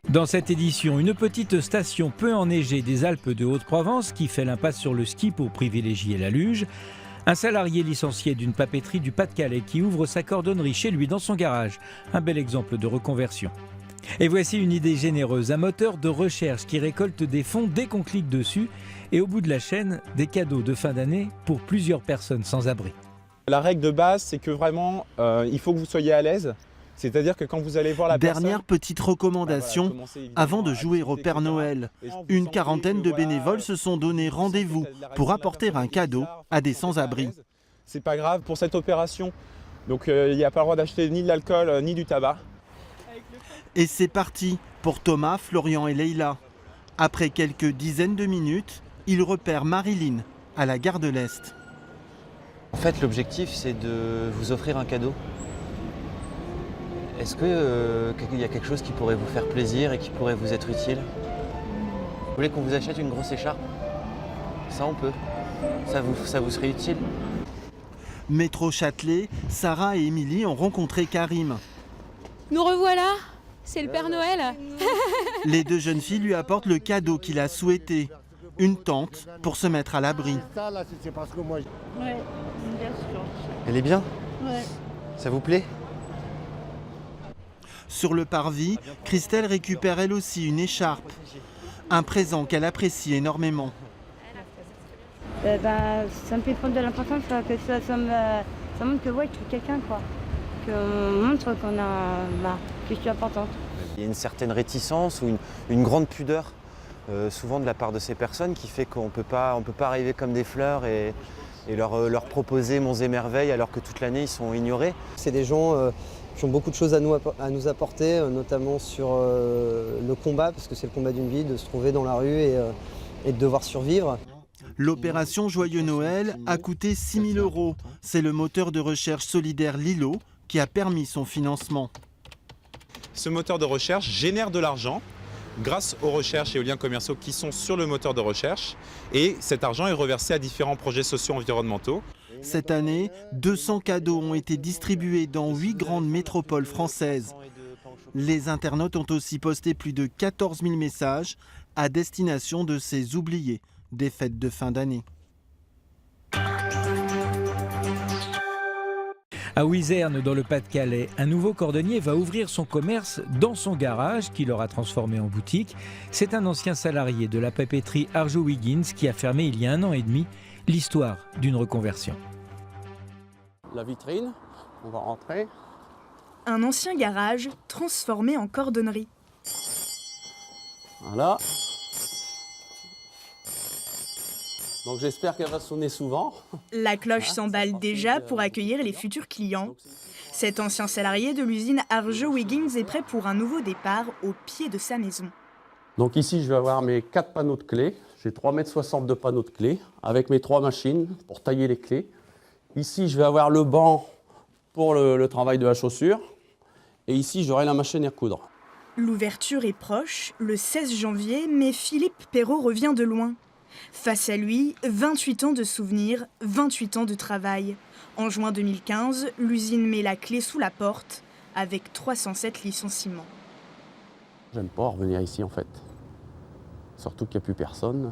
Dans cette édition, une petite station peu enneigée des Alpes de Haute-Provence qui fait l'impasse sur le ski pour privilégier la luge. Un salarié licencié d'une papeterie du Pas-de-Calais qui ouvre sa cordonnerie chez lui dans son garage. Un bel exemple de reconversion. Et voici une idée généreuse, un moteur de recherche qui récolte des fonds dès qu'on clique dessus et au bout de la chaîne, des cadeaux de fin d'année pour plusieurs personnes sans abri. La règle de base, c'est que vraiment, il faut que vous soyez à l'aise. C'est-à-dire que quand vous allez voir la Dernière petite recommandation, avant de jouer au Père Noël, une quarantaine de bénévoles se sont donné rendez-vous pour apporter un cadeau à des sans-abri. C'est pas grave pour cette opération. Donc il n'y a pas le droit d'acheter ni de l'alcool ni du tabac. Et c'est parti pour Thomas, Florian et Leïla. Après quelques dizaines de minutes, ils repèrent Marilyn à la gare de l'Est. En fait, l'objectif, c'est de vous offrir un cadeau. Est-ce qu'il y a quelque chose qui pourrait vous faire plaisir et qui pourrait vous être utile? Vous voulez qu'on vous achète une grosse écharpe? Ça, on peut. Ça vous serait utile? Métro Châtelet, Sarah et Émilie ont rencontré Karim. Nous revoilà, c'est le Père Noël. Les deux jeunes filles lui apportent le cadeau qu'il a souhaité, une tente pour se mettre à l'abri. Ouais, bien sûr. Elle est bien? Ouais. Ça vous plaît? Sur le parvis, Christelle récupère elle aussi une écharpe, un présent qu'elle apprécie énormément. Ça me fait prendre de l'importance que ça montre que ouais, je suis quelqu'un, quoi. Qu'on montre que je suis importante. Il y a une certaine réticence ou une grande pudeur, souvent de la part de ces personnes, qui fait qu'on ne peut pas arriver comme des fleurs et leur proposer monts et merveilles alors que toute l'année ils sont ignorés. C'est des gens qui ont beaucoup de choses à nous apporter, notamment sur le combat, parce que c'est le combat d'une vie, de se trouver dans la rue et de devoir survivre. L'opération Joyeux Noël a coûté 6 000 €. C'est le moteur de recherche solidaire Lilo qui a permis son financement. Ce moteur de recherche génère de l'argent grâce aux recherches et aux liens commerciaux qui sont sur le moteur de recherche. Et cet argent est reversé à différents projets sociaux environnementaux. Cette année, 200 cadeaux ont été distribués dans 8 grandes métropoles françaises. Les internautes ont aussi posté plus de 14 000 messages à destination de ces oubliés des fêtes de fin d'année. À Ouizerne, dans le Pas-de-Calais, un nouveau cordonnier va ouvrir son commerce dans son garage qu'il aura transformé en boutique. C'est un ancien salarié de la papeterie Arjowiggins qui a fermé il y a 1 an et demi, l'histoire d'une reconversion. La vitrine, on va rentrer. Un ancien garage transformé en cordonnerie. Voilà. Donc j'espère qu'elle va sonner souvent. La cloche s'emballe déjà pour accueillir les futurs clients. Cet ancien salarié de l'usine Arjowiggins est prêt pour un nouveau départ au pied de sa maison. Donc ici, je vais avoir mes 4 panneaux de clés. J'ai 3,60 m de panneaux de clés avec mes 3 machines pour tailler les clés. Ici, je vais avoir le banc pour le travail de la chaussure. Et ici, j'aurai la machine à coudre. L'ouverture est proche, le 16 janvier, mais Philippe Perrault revient de loin. Face à lui, 28 ans de souvenirs, 28 ans de travail. En juin 2015, l'usine met la clé sous la porte avec 307 licenciements. J'aime pas revenir ici en fait. Surtout qu'il n'y a plus personne.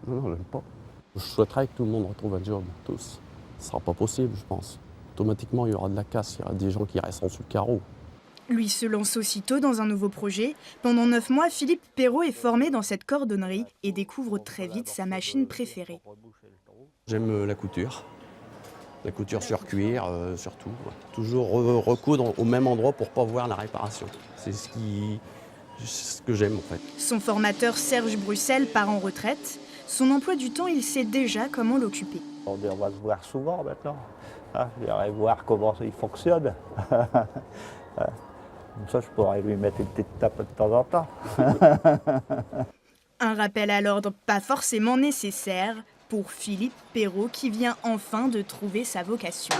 Non, j'aime pas. Je souhaiterais que tout le monde retrouve un job, tous. Ce ne sera pas possible, je pense. Automatiquement, il y aura de la casse, il y aura des gens qui resteront sous le carreau. Lui se lance aussitôt dans un nouveau projet. Pendant 9 mois, Philippe Perrault est formé dans cette cordonnerie et découvre très vite sa machine préférée. J'aime la couture sur cuir surtout. Toujours recoudre au même endroit pour ne pas voir la réparation. C'est ce que j'aime en fait. Son formateur Serge Bruxelles part en retraite. Son emploi du temps, il sait déjà comment l'occuper. On va se voir souvent maintenant. J'irai voir comment il fonctionne. Comme ça, je pourrais lui mettre une petite tape de temps en temps. Un rappel à l'ordre pas forcément nécessaire pour Philippe Perrault qui vient enfin de trouver sa vocation.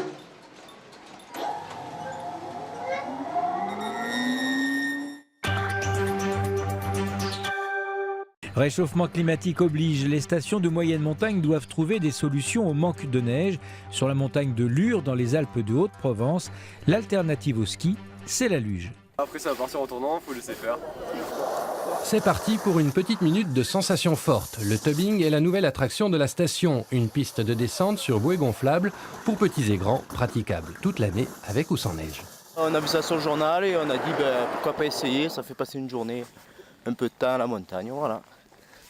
Réchauffement climatique oblige, les stations de moyenne montagne doivent trouver des solutions au manque de neige. Sur la montagne de Lure, dans les Alpes de Haute-Provence, l'alternative au ski, c'est la luge. Après ça va partir en tournant, faut laisser faire. C'est parti pour une petite minute de sensations fortes. Le tubing est la nouvelle attraction de la station, une piste de descente sur bouée gonflable pour petits et grands, praticable toute l'année avec ou sans neige. On a vu ça sur le journal et on a dit pourquoi pas essayer, ça fait passer une journée, un peu de temps à la montagne, voilà.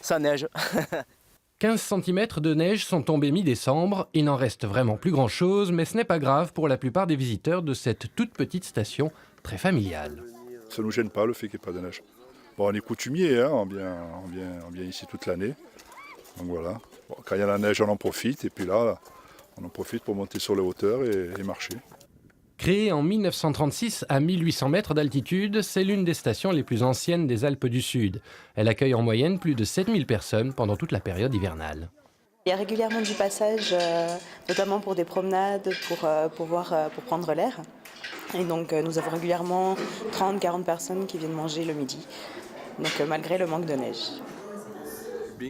Ça neige. 15 cm de neige sont tombés mi-décembre, il n'en reste vraiment plus grand-chose, mais ce n'est pas grave pour la plupart des visiteurs de cette toute petite station très familiale. Ça ne nous gêne pas le fait qu'il n'y ait pas de neige. Bon, on est coutumier, hein, on vient ici toute l'année, donc voilà. Bon, quand il y a la neige, on en profite, et puis là, on en profite pour monter sur les hauteurs et marcher. Créée en 1936 à 1800 mètres d'altitude, c'est l'une des stations les plus anciennes des Alpes du Sud. Elle accueille en moyenne plus de 7000 personnes pendant toute la période hivernale. Il y a régulièrement du passage, notamment pour des promenades, pour prendre l'air. Et donc nous avons régulièrement 30-40 personnes qui viennent manger le midi, donc malgré le manque de neige.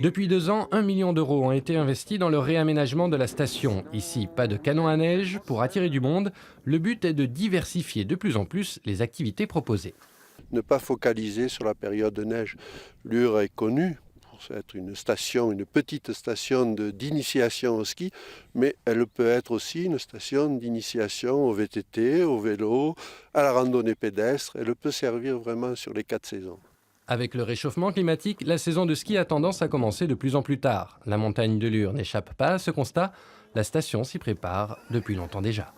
Depuis 2 ans, 1 million d'euros ont été investis dans le réaménagement de la station. Ici, pas de canon à neige. Pour attirer du monde, le but est de diversifier de plus en plus les activités proposées. Ne pas focaliser sur la période de neige. Lure est connue pour être une station, une petite station d'initiation au ski, mais elle peut être aussi une station d'initiation au VTT, au vélo, à la randonnée pédestre. Elle peut servir vraiment sur les 4 saisons. Avec le réchauffement climatique, la saison de ski a tendance à commencer de plus en plus tard. La montagne de Lure n'échappe pas à ce constat. La station s'y prépare depuis longtemps déjà.